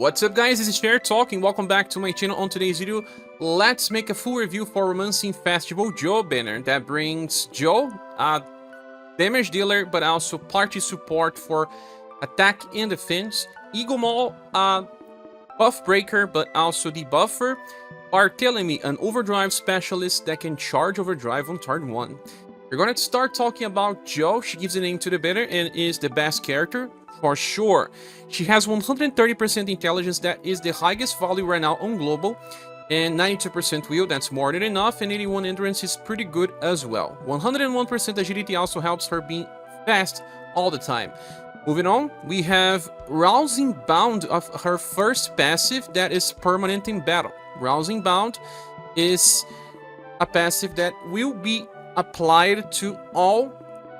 What's up guys, this is Cher talking, welcome back to my channel. On today's video, let's make a full review for Romancing Festival Joe banner that brings Joe, a damage dealer but also party support for attack and defense, Igomahl, a buff breaker but also debuffer, Barthelemy, an overdrive specialist that can charge overdrive on turn 1. We're gonna start talking about Joe. She gives a name to the banner and is the best character for sure. She has 130% intelligence, that is the highest value right now on global, and 92% will, that's more than enough, and 81 endurance is pretty good as well. 101% agility also helps her being fast all the time. Moving on, we have Rousing Bound of her first passive that is permanent in battle. Rousing Bound is a passive that will be applied to all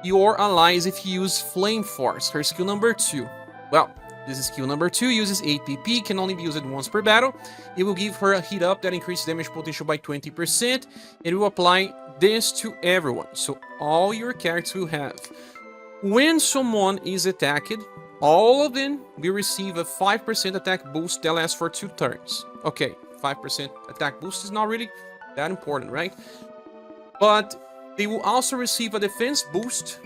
your allies if you use Flame Force, her skill number 2. Well, this is skill number 2, uses 8 PP, can only be used once per battle. It will give her a hit up that increases damage potential by 20%. It will apply this to everyone, so all your characters will have. When someone is attacked, all of them will receive a 5% attack boost that lasts for 2 turns. Okay, 5% attack boost is not really that important, right? But they will also receive a defense boost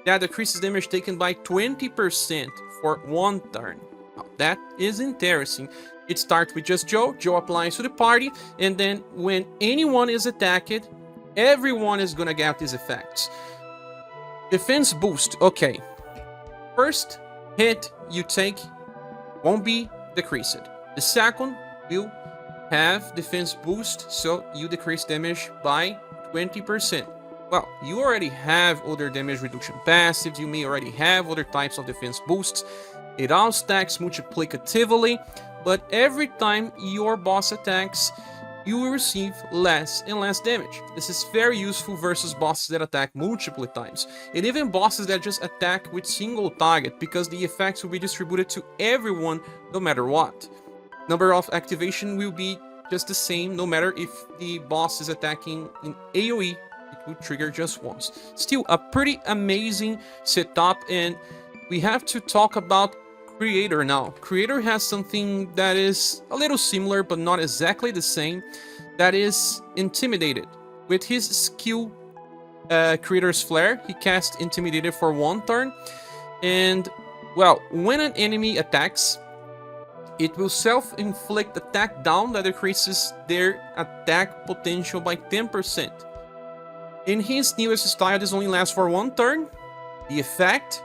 that decreases damage taken by 20% for 1 turn. Now, that is interesting. It starts with just Joe. Joe applies to the party, and then when anyone is attacked, everyone is gonna get these effects. Defense boost, okay. First hit you take won't be decreased. The second will have defense boost, so you decrease damage by 20%. Well, you already have other damage reduction passives, you may already have other types of defense boosts. It all stacks multiplicatively, but every time your boss attacks, you will receive less and less damage. This is very useful versus bosses that attack multiple times, and even bosses that just attack with single target, because the effects will be distributed to everyone no matter what. Number of activation will be just the same no matter if the boss is attacking in AoE. It will trigger just once. Still a pretty amazing setup, and we have to talk about Creator now. Creator has something that is a little similar but not exactly the same, that is Intimidated. With his skill Creator's Flare, he casts Intimidated for 1 turn, and well, when an enemy attacks, it will self-inflict attack down that decreases their attack potential by 10%. In his newest style, this only lasts for 1 turn, the effect,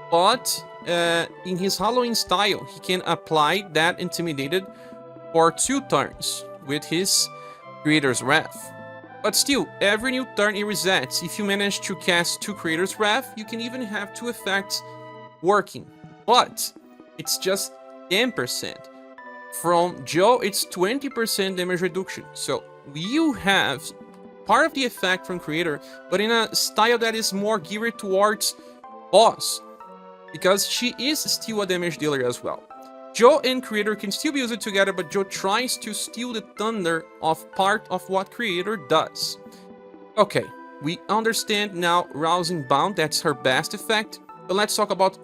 but in his Halloween style, he can apply that Intimidated for 2 turns with his Creator's Wrath. But still, every new turn it resets. If you manage to cast 2 Creator's Wrath, you can even have 2 effects working, but it's just 10%. From Joe, it's 20% damage reduction, so you have part of the effect from Creator, but in a style that is more geared towards boss, because she is still a damage dealer as well. Joe and Creator can still be used together, but Joe tries to steal the thunder of part of what Creator does. Okay, we understand now Rousing Bound, that's her best effect, but let's talk about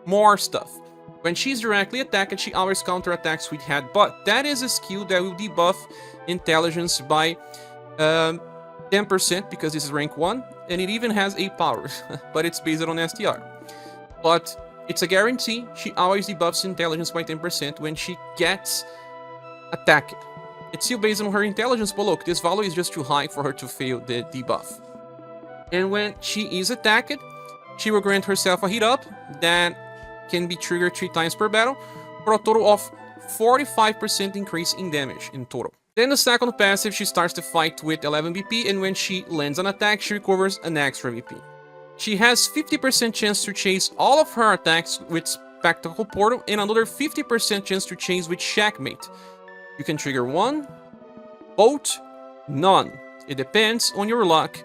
more stuff. When she's directly attacked, she always counterattacks with Headbutt. That is a skill that will debuff intelligence by 10%, because this is rank 1, and it even has 8 powers, but it's based on STR. But it's a guarantee, she always debuffs intelligence by 10% when she gets attacked. It's still based on her intelligence, but look, this value is just too high for her to fail the debuff. And when she is attacked, she will grant herself a hit up that can be triggered 3 times per battle, for a total of 45% increase in damage in total. Then the second passive, she starts the fight with 11 BP, and when she lands an attack, she recovers an extra BP. She has 50% chance to chase all of her attacks with Spectacle Portal, and another 50% chance to chase with Checkmate. You can trigger 1, both, none. It depends on your luck.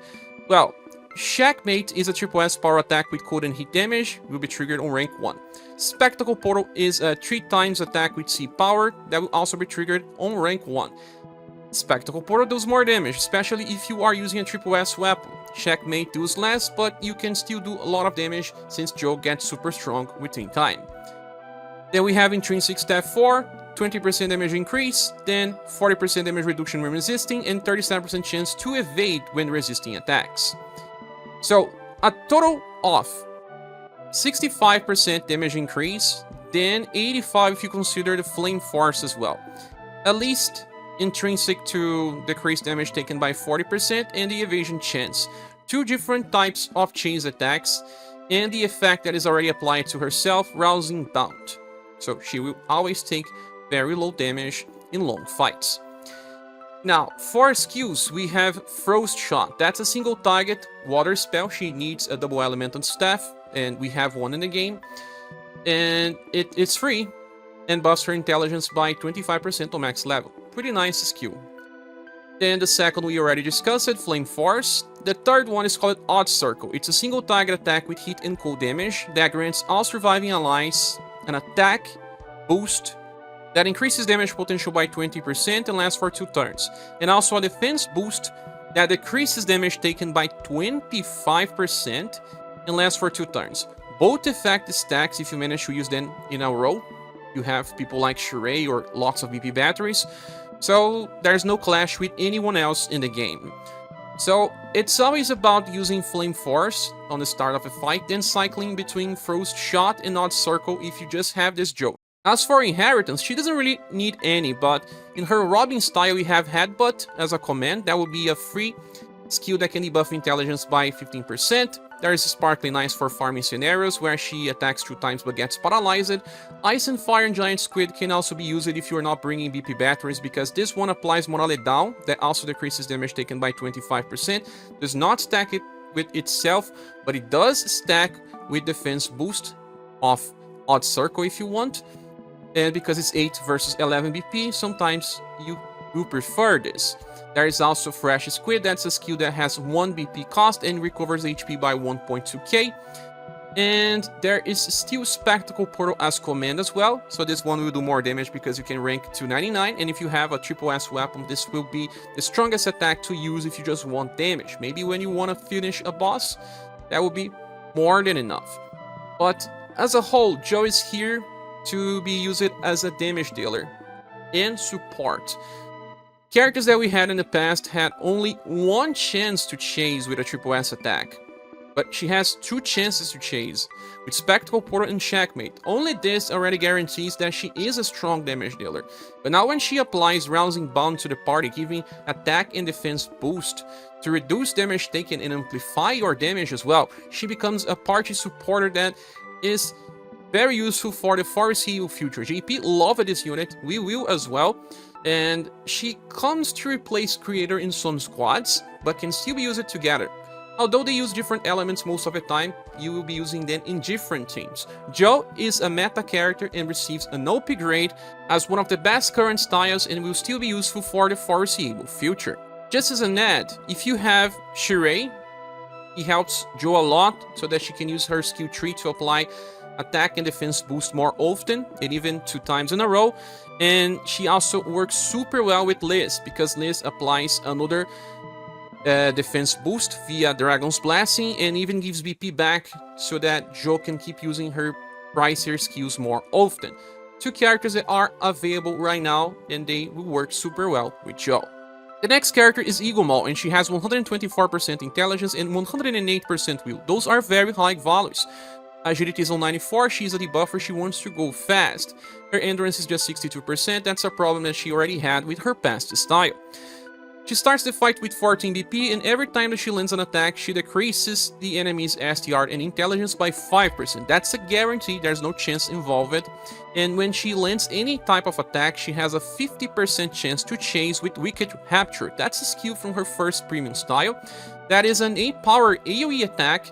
Well, Checkmate is a triple S power attack with cold and heat damage, will be triggered on rank 1. Spectacle Portal is a 3 times attack with C power that will also be triggered on rank 1. Spectacle Portal does more damage, especially if you are using a triple S weapon. Checkmate does less, but you can still do a lot of damage since Joe gets super strong within time. Then we have Intrinsic Step 4, 20% damage increase, then 40% damage reduction when resisting, and 37% chance to evade when resisting attacks. So, a total of 65% damage increase, then 85 if you consider the Flame Force as well. At least intrinsic to decrease damage taken by 40% and the evasion chance. Two different types of chase attacks, and the effect that is already applied to herself, Rousing Bound. So she will always take very low damage in long fights. Now, for skills, we have Frost Shot. That's a single target water spell. She needs a double elemental staff, and we have one in the game. And it's free, and buffs her intelligence by 25% on max level. Pretty nice skill. Then the second we already discussed, Flame Force. The third one is called Odd Circle. It's a single target attack with hit and cold damage that grants all surviving allies an attack boost that increases damage potential by 20% and lasts for 2 turns. And also a defense boost that decreases damage taken by 25% and lasts for 2 turns. Both effect stacks if you manage to use them in a row. You have people like ScherBR or lots of BP batteries, so there's no clash with anyone else in the game. So it's always about using Flame Force on the start of a fight, then cycling between Frost Shot and Odd Circle if you just have this joke. As for inheritance, she doesn't really need any, but in her robbing style we have Headbutt as a command. That would be a free skill that can debuff intelligence by 15%. There is Sparkling Ice for farming scenarios where she attacks 2 times but gets paralyzed. Ice and Fire and Giant Squid can also be used if you are not bringing BP batteries, because this one applies morale down that also decreases damage taken by 25%. Does not stack it with itself, but it does stack with defense boost of Odd Circle if you want. And because it's 8 versus 11 BP, sometimes you prefer this. There is also Fresh Squid. That's a skill that has 1 BP cost and recovers HP by 1.2k. And there is still Spectacle Portal as command as well. So this one will do more damage because you can rank to 99. And if you have a triple S weapon, this will be the strongest attack to use if you just want damage. Maybe when you want to finish a boss, that will be more than enough. But as a whole, Joe is here to be used as a damage dealer and support. Characters that we had in the past had only 1 chance to chase with a triple S attack, but she has 2 chances to chase with Spectacle Portal and Checkmate. Only this already guarantees that she is a strong damage dealer. But now when she applies Rousing Bound to the party, giving attack and defense boost to reduce damage taken and amplify your damage as well, she becomes a party supporter that is very useful for the Forest Heal future. JP loved this unit, we will as well. And she comes to replace Creator in some squads, but can still be used together. Although they use different elements most of the time, you will be using them in different teams. Joe is a meta character and receives an OP grade as one of the best current styles and will still be useful for the foreseeable future. Just as an ad, if you have ScherBR, he helps Joe a lot so that she can use her skill tree to apply attack and defense boost more often, and even 2 times in a row. And she also works super well with Liz, because Liz applies another defense boost via Dragon's Blessing and even gives BP back so that Joe can keep using her pricier skills more often. 2 characters that are available right now and they will work super well with Joe. The next character is Igomahl, and she has 124% intelligence and 108% will. Those are very high values. Agility is on 94, she's a debuffer, she wants to go fast. Her endurance is just 62%, that's a problem that she already had with her past style. She starts the fight with 14 BP, and every time that she lands an attack, she decreases the enemy's STR and intelligence by 5%. That's a guarantee, there's no chance involved. And when she lands any type of attack, she has a 50% chance to chase with Wicked Rapture. That's a skill from her first premium style. That is an 8-power AoE attack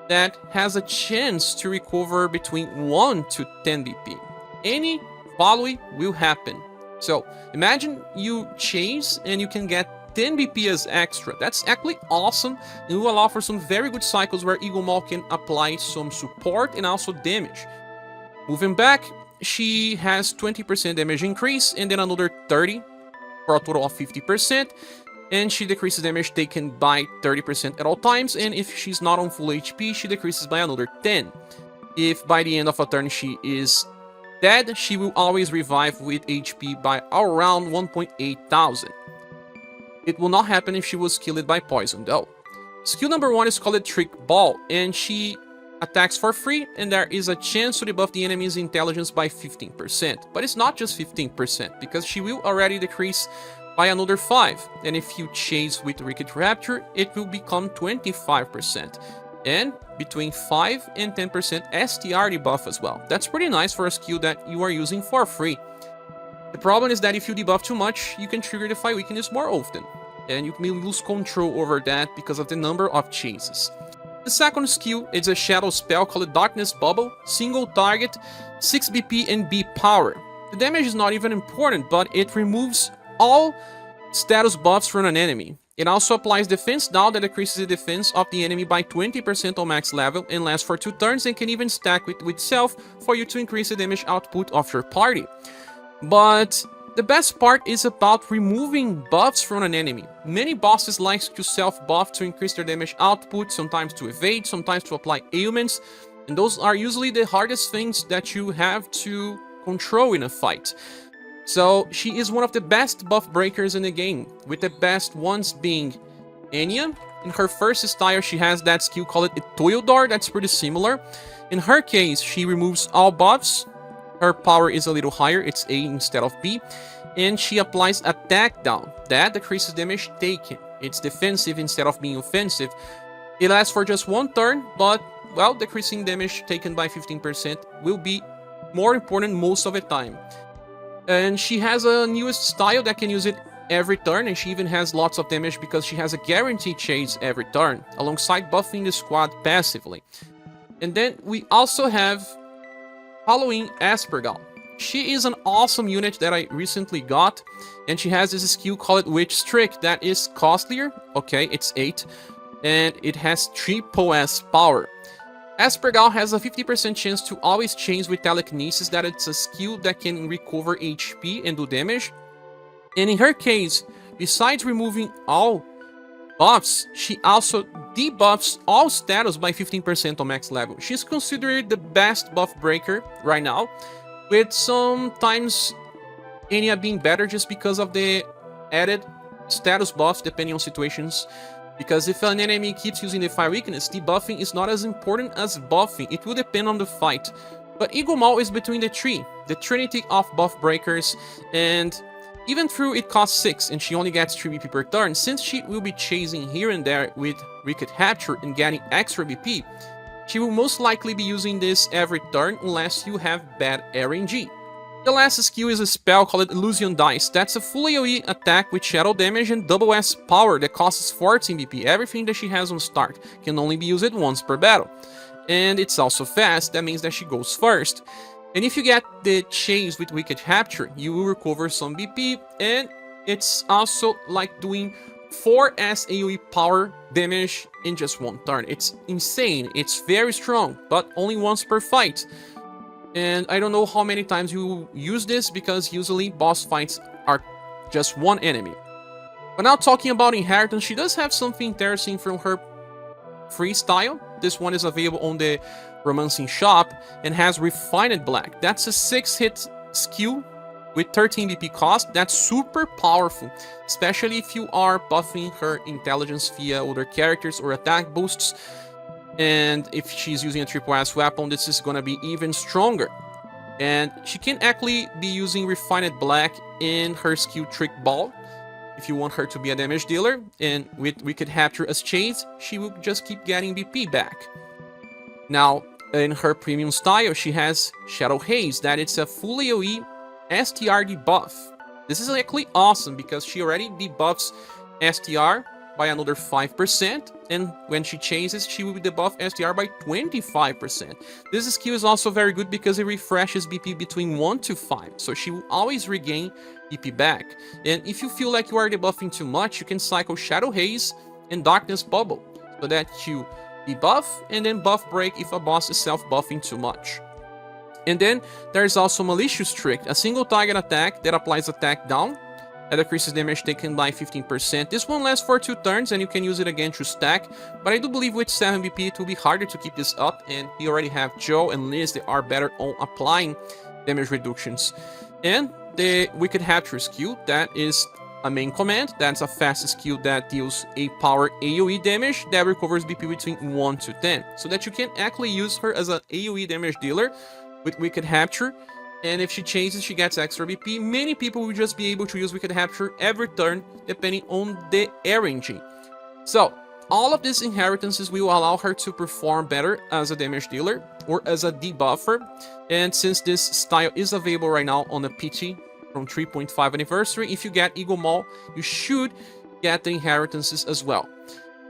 that has a chance to recover between 1 to 10 BP. Any volley will happen. So imagine you chase and you can get 10 BP as extra. That's actually awesome and will allow for some very good cycles where Igomahl can apply some support and also damage. Moving back, she has 20% damage increase and then another 30 for a total of 50%. And she decreases damage taken by 30% at all times, and if she's not on full HP, she decreases by another 10. If by the end of a turn she is Dead, she will always revive with HP by around 1,800. It will not happen if she was killed by poison though. Skill number 1 is called Trick Ball, and she attacks for free, and there is a chance to debuff the enemy's intelligence by 15%. But it's not just 15%, because she will already decrease by another 5, and if you chase with Wicked Rapture, it will become 25%, and between 5 and 10% STR debuff as well. That's pretty nice for a skill that you are using for free. The problem is that if you debuff too much, you can trigger the 5 weakness more often, and you may lose control over that because of the number of chases. The second skill is a shadow spell called Darkness Bubble, single target, 6 BP and B power. The damage is not even important, but it removes all status buffs from an enemy. It also applies defense down that decreases the defense of the enemy by 20% on max level and lasts for 2 turns and can even stack with itself for you to increase the damage output of your party. But the best part is about removing buffs from an enemy. Many bosses like to self-buff to increase their damage output, sometimes to evade, sometimes to apply ailments, and those are usually the hardest things that you have to control in a fight. So she is one of the best buff breakers in the game, with the best ones being Anni. In her first style, she has that skill called Etoildor, that's pretty similar. In her case, she removes all buffs. Her power is a little higher, it's A instead of B, and she applies attack down. That decreases damage taken. It's defensive instead of being offensive. It lasts for just 1 turn, but, well, decreasing damage taken by 15% will be more important most of the time. And she has a newest style that can use it every turn, and she even has lots of damage because she has a guaranteed chase every turn, alongside buffing the squad passively. And then we also have Halloween ScherBR. She is an awesome unit that I recently got, and she has this skill called Witch Trick that is costlier. Okay, it's 8, and it has 3 POS power. ScherBR has a 50% chance to always change with telekinesis, that it's a skill that can recover HP and do damage. And in her case, besides removing all buffs, she also debuffs all status by 15% on max level. She's considered the best buff breaker right now, with sometimes Anni being better just because of the added status buffs depending on situations. Because if an enemy keeps using the fire weakness, debuffing is not as important as buffing. It will depend on the fight. But Igomahl is between the 3, the trinity of buff breakers, and even though it costs 6 and she only gets 3 BP per turn, since she will be chasing here and there with Wicked Rapture and getting extra BP, she will most likely be using this every turn unless you have bad RNG. The last skill is a spell called Illusion Dice. That's a full AoE attack with shadow damage and double S power that costs 14 BP. Everything that she has on start can only be used once per battle. And it's also fast, that means that she goes first. And if you get the chase with Wicked Rapture, you will recover some BP, and it's also like doing 4S AoE power damage in just 1 turn. It's insane, it's very strong, but only once per fight. And I don't know how many times you will use this, because usually boss fights are just 1 enemy. But now talking about Inheritance, she does have something interesting from her freestyle. This one is available on the Romancing shop and has Refined Black. That's a 6-hit skill with 13 BP cost. That's super powerful, especially if you are buffing her intelligence via other characters or attack boosts. And if she's using a triple S weapon, this is gonna be even stronger. And she can actually be using Refined Black in her skill Trick Ball if you want her to be a damage dealer, and with Wicked Rapture as chase, she will just keep getting BP back. Now, in her premium style, she has Shadow Haze, that it's a full AoE STR debuff. This is actually awesome because she already debuffs STR by another 5%, and when she chases, she will debuff STR by 25%. This skill is also very good because it refreshes BP between 1 to 5, so she will always regain BP back. And if you feel like you are debuffing too much, you can cycle Shadow Haze and Darkness Bubble, so that you debuff and then buff break if a boss is self-buffing too much. And then there's also Malicious Trick, a single target attack that applies attack down, that decreases damage taken by 15%. This one lasts for 2 turns and you can use it again to stack, but I do believe with 7 BP it will be harder to keep this up, and we already have Joe and Liz that are better on applying damage reductions. And the Wicked Hatcher skill, that is a main command. That's a fast skill that deals a power AoE damage that recovers BP between 1 to 10. So that you can actually use her as an AoE damage dealer with Wicked Hatcher. And if she chases, she gets extra BP. Many people will just be able to use Wicked Hatcher every turn, depending on the RNG. So, all of these inheritances will allow her to perform better as a damage dealer or as a debuffer. And since this style is available right now on the PT from 3.5 anniversary, if you get Igomahl, you should get the inheritances as well.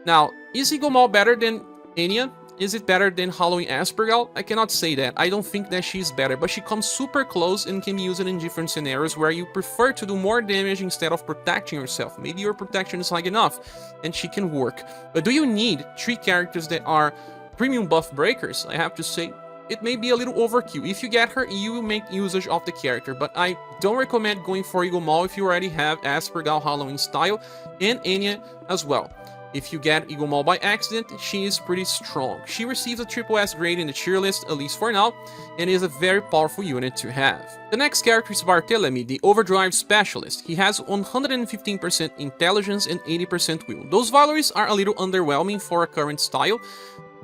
Now, is Igomahl better than Anni? Is it better than Halloween ScherBR? I cannot say that. I don't think that she's better, but she comes super close and can be used in different scenarios where you prefer to do more damage instead of protecting yourself. Maybe your protection is high enough and she can work. But do you need 3 characters that are premium buff breakers? I have to say, it may be a little overkill. If you get her, you will make usage of the character, but I don't recommend going for Igomahl if you already have ScherBR Halloween style and Anni as well. If you get Igomahl by accident, she is pretty strong. She receives a triple S grade in the tier list, at least for now, and is a very powerful unit to have. The next character is Barthelemy, the Overdrive Specialist. He has 115% intelligence and 80% will. Those values are a little underwhelming for a current style,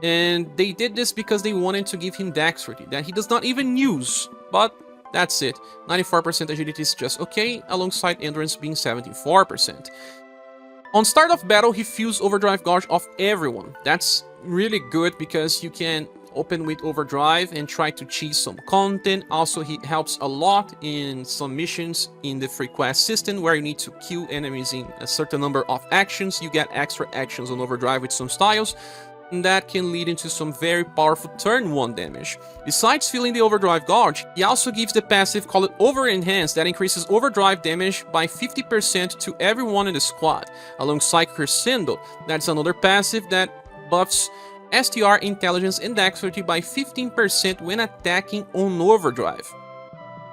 and they did this because they wanted to give him dexterity, that he does not even use, but that's it. 94% agility is just okay, alongside endurance being 74%. On start of battle, he feels Overdrive Gauge of everyone. That's really good because you can open with Overdrive and try to cheese some content. Also, he helps a lot in some missions in the free quest system where you need to kill enemies in a certain number of actions. You get extra actions on Overdrive with some styles, and that can lead into some very powerful turn 1 damage. Besides feeling the Overdrive Gauge, he also gives the passive called Over Enhance that increases Overdrive damage by 50% to everyone in the squad, alongside Crescendo. That's another passive that buffs STR intelligence and dexterity by 15% when attacking on Overdrive.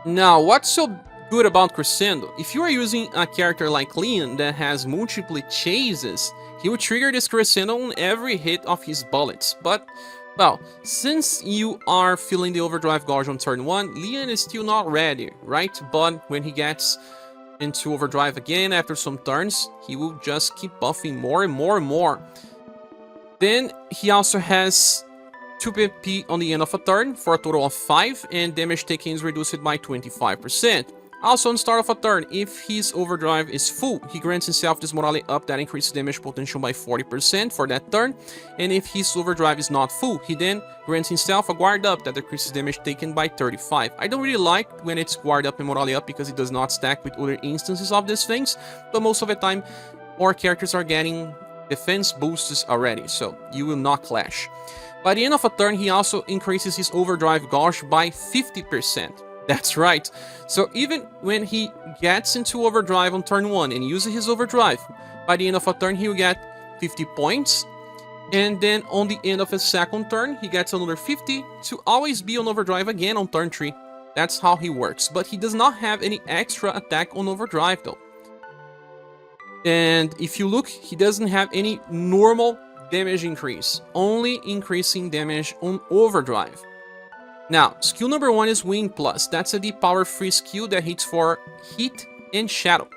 Now, what's so good about Crescendo? If you are using a character like Leon that has multiple chases, he will trigger this Crescendo on every hit of his bullets. But, well, since you are feeling the Overdrive Gauge on turn 1, Leon is still not ready, right? But when he gets into Overdrive again after some turns, he will just keep buffing more and more and more. Then he also has 2 PP on the end of a turn for a total of 5, and damage taken is reduced by 25%. Also, on start of a turn, if his Overdrive is full, he grants himself this morale up that increases damage potential by 40% for that turn, and if his Overdrive is not full, he then grants himself a guard up that decreases damage taken by 35. I don't really like when it's guard up and morale up because it does not stack with other instances of these things, but most of the time our characters are getting defense boosts already, so you will not clash. By the end of a turn, he also increases his Overdrive Gauge by 50%. That's right. So even when he gets into Overdrive on turn 1 and uses his Overdrive, by the end of a turn he will get 50 points. And then on the end of his second turn, he gets another 50 to always be on Overdrive again on turn 3. That's how he works. But he does not have any extra attack on Overdrive though. And if you look, he doesn't have any normal damage increase, only increasing damage on Overdrive. Now, skill number 1 is Wing Plus. That's a deep power free skill that hits for Heat and Shadow.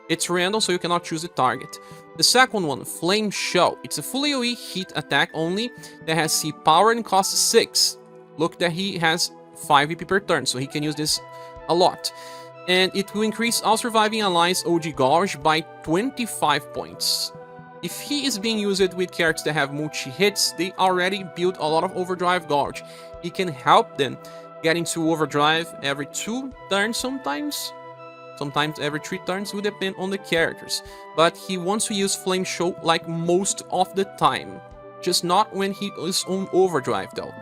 It's random, so you cannot choose a target. The second one, Flame Show. It's a full AoE hit attack only that has C power and costs 6. Look that he has 5 EP per turn, so he can use this a lot. And it will increase all surviving allies OG Gauge by 25 points. If he is being used with characters that have multi-hits, they already build a lot of Overdrive Gauge. He can help them get into Overdrive every 2 turns sometimes. Sometimes every 3 turns, will depend on the characters. But he wants to use Flame Show like most of the time. Just not when he is on Overdrive though.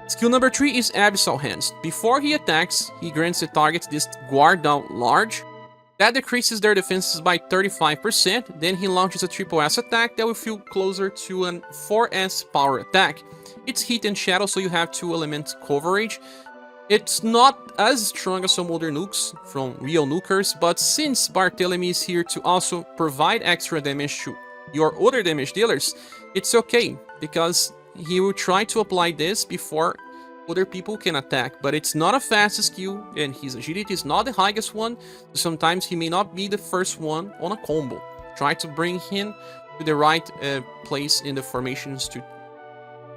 Skill number 3 is Abyssal Hands. Before he attacks, he grants the target this guard down large. That decreases their defenses by 35%. Then he launches a triple S attack that will feel closer to an 4S power attack. It's Heat and Shadow, so you have 2 element coverage. It's not as strong as some other nukes from real nukers, but since Barthelemy is here to also provide extra damage to your other damage dealers, it's okay, because he will try to apply this before other people can attack, but it's not a fast skill, and his agility is not the highest one, so sometimes he may not be the first one on a combo. Try to bring him to the right place in the formations to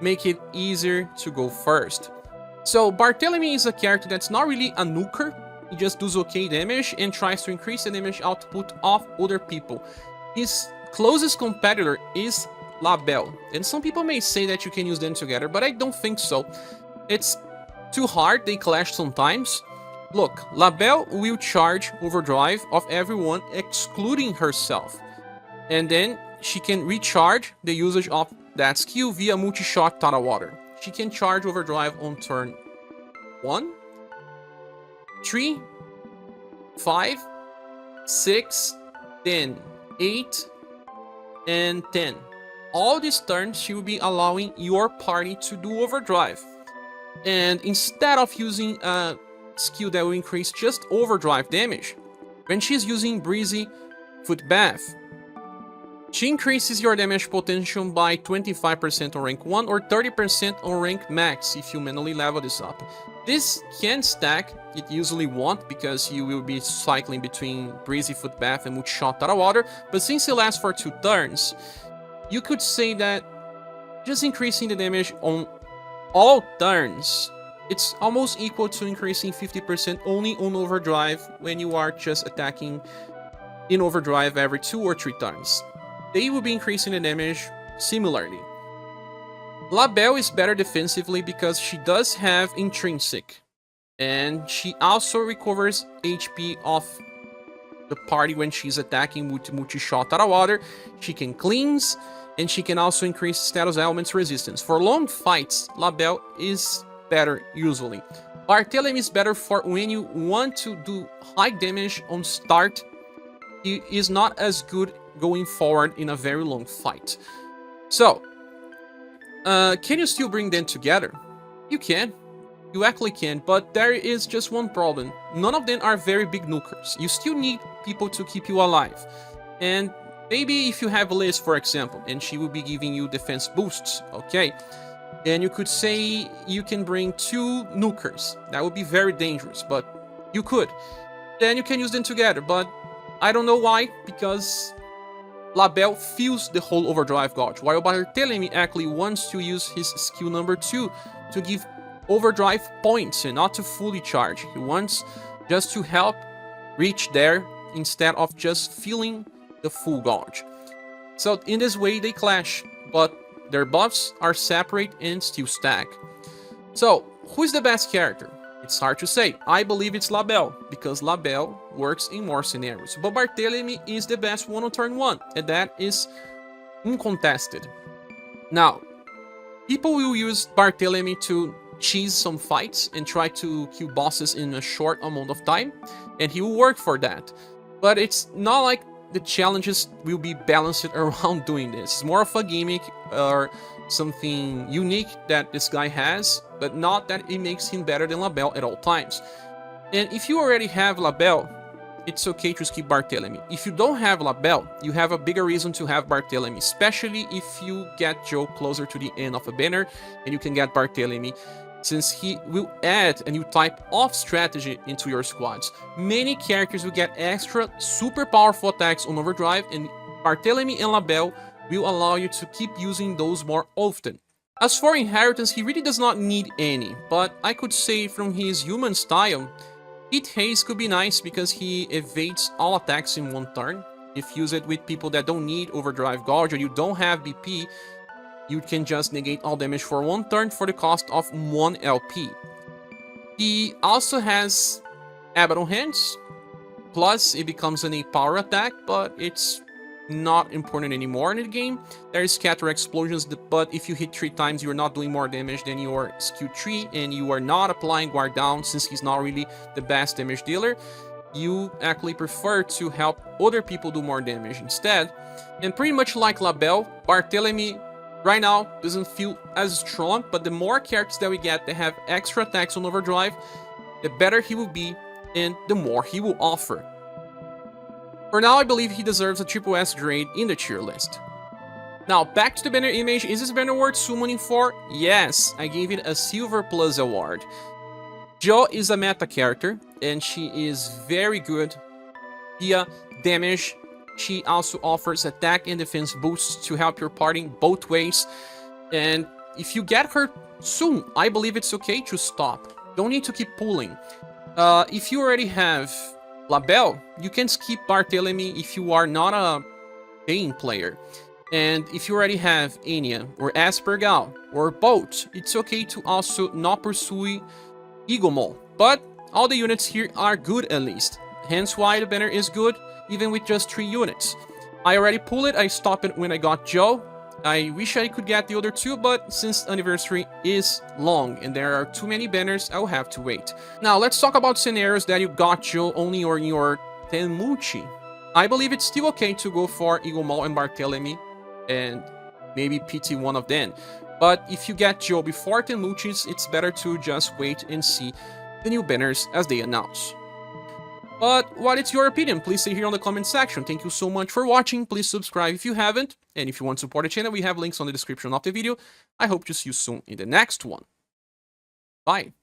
make it easier to go first. So Barthelemy is a character that's not really a nuker. He just does okay damage and tries to increase the damage output of other people. His closest competitor is Labelle, and some people may say that you can use them together, but I don't think so. It's too hard, they clash sometimes. Look, Labelle will charge overdrive of everyone excluding herself, and then she can recharge the usage of that skill via multi-shot Tata Water. She can charge overdrive on turn 1, 3, 5, 6, then 8, and 10. All these turns she will be allowing your party to do overdrive. And instead of using a skill that will increase just overdrive damage, when she's using Breezy Foot Bath, she increases your damage potential by 25% on rank 1 or 30% on rank max if you manually level this up. This can stack, it usually won't because you will be cycling between Breezy Foot Bath and multi-shot Tata Water, but since it lasts for 2 turns, you could say that just increasing the damage on all turns, it's almost equal to increasing 50% only on overdrive when you are just attacking in overdrive every 2 or 3 turns. They will be increasing the damage similarly. Labelle is better defensively because she does have intrinsic, and she also recovers HP off the party when she's attacking with multi-shot Tata Water. She can cleanse, and she can also increase status elements resistance. For long fights, Labelle is better usually. Barthelemy is better for when you want to do high damage on start. He is not as good going forward in a very long fight. So, can you still bring them together? You can. You actually can, but there is just one problem. None of them are very big nukers. You still need people to keep you alive. And maybe if you have Liz, for example, and she will be giving you defense boosts, okay? Then you could say you can bring 2 nukers. That would be very dangerous, but you could. Then you can use them together, but I don't know why, because Labelle feels the whole overdrive gauge, while Barthelemy actually wants to use his skill number 2 to give overdrive points and not to fully charge. He wants just to help reach there instead of just feeling the full gauge. So in this way they clash, but their buffs are separate and still stack. So who is the best character? It's hard to say. I believe it's Labelle, because Labelle works in more scenarios. But Barthelemy is the best one on turn 1, and that is uncontested. Now, people will use Barthelemy to cheese some fights and try to kill bosses in a short amount of time, and he will work for that. But it's not like the challenges will be balanced around doing this. It's more of a gimmick or something unique that this guy has, but not that it makes him better than Labelle at all times. And if you already have Labelle, it's okay to skip Barthelemy. If you don't have Labelle, you have a bigger reason to have Barthelemy, especially if you get Joe closer to the end of a banner and you can get Barthelemy, since he will add a new type of strategy into your squads. Many characters will get extra super powerful attacks on overdrive, and Barthelemy and Labelle will allow you to keep using those more often. As for inheritance, he really does not need any, but I could say from his human style, Hit Haze could be nice because he evades all attacks in 1 turn. If you use it with people that don't need overdrive gauge or you don't have BP, you can just negate all damage for 1 turn for the cost of 1 LP. He also has Abaddon Hands, plus it becomes an 8 power attack, but it's not important anymore in the game. There is Scatter Explosions, but if you hit 3 times, you're not doing more damage than your skill 3, and you are not applying Guard Down since he's not really the best damage dealer. You actually prefer to help other people do more damage instead. And pretty much like Labelle, Barthelemy right now doesn't feel as strong, but the more characters that we get that have extra attacks on overdrive, the better he will be and the more he will offer. For now, I believe he deserves a triple S grade in the tier list. Now, back to the banner image. Is this banner worth summoning for? Yes, I gave it a Silver Plus award. Jo is a meta character, and she is very good via damage. She also offers attack and defense boosts to help your party both ways. And if you get her soon, I believe it's okay to stop. Don't need to keep pulling. If you already have Labelle, you can skip Barthelemy if you are not a paying player. And if you already have Anni or ScherBR or both, it's okay to also not pursue Igomahl. But all the units here are good at least. Hence why the banner is good, even with just 3 units. I already pulled it, I stopped it when I got Jo. I wish I could get the other 2, but since anniversary is long and there are too many banners, I'll have to wait. Now let's talk about scenarios that you got Jo only on your Tenmuchi. I believe it's still okay to go for Igomahl and Barthelemy and maybe PT one of them. But if you get Jo before Tenmuchis, it's better to just wait and see the new banners as they announce. But what is your opinion? Please say here on the comment section. Thank you so much for watching. Please subscribe if you haven't. And if you want to support the channel, we have links on the description of the video. I hope to see you soon in the next one. Bye.